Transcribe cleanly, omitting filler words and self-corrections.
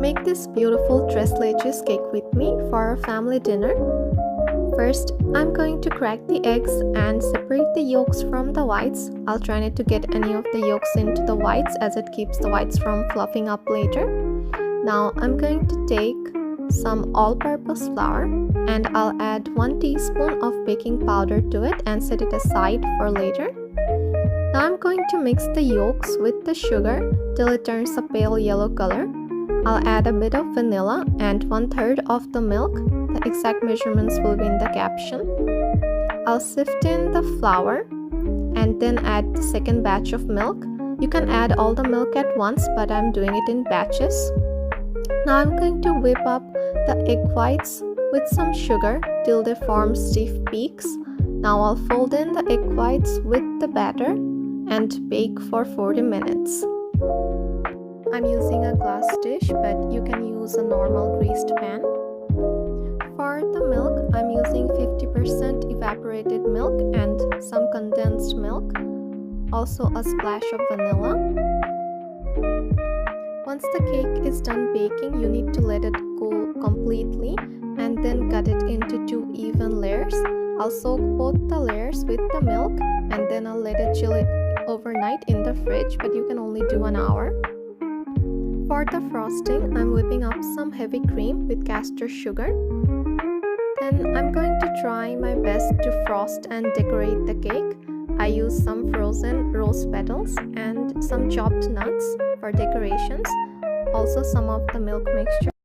Make this beautiful tres leches cake with me for our family dinner. First, I'm going to crack the eggs and separate the yolks from the whites. I'll try not to get any of the yolks into the whites as it keeps the whites from fluffing up later. Now I'm going to take some all-purpose flour and I'll add 1 teaspoon of baking powder to it and set it aside for later. Now I'm going to mix the yolks with the sugar till it turns a pale yellow color. I'll add a bit of vanilla and 1/3 of the milk. The exact measurements will be in the caption. I'll sift in the flour and then add the second batch of milk. You can add all the milk at once, but I'm doing it in batches. Now I'm going to whip up the egg whites with some sugar till they form stiff peaks. Now I'll fold in the egg whites with the batter and bake for 40 minutes. I'm using a glass dish, but you can use a normal greased pan. For the milk, I'm using 50% evaporated milk and some condensed milk, also a splash of vanilla. Once the cake is done baking, you need to let it cool completely and then cut it into 2 even layers. I'll soak both the layers with the milk and then I'll let it chill it overnight in the fridge, but you can only do an hour. For the frosting, I'm whipping up some heavy cream with castor sugar. Then I'm going to try my best to frost and decorate the cake. I use some frozen rose petals and some chopped nuts for decorations, also some of the milk mixture.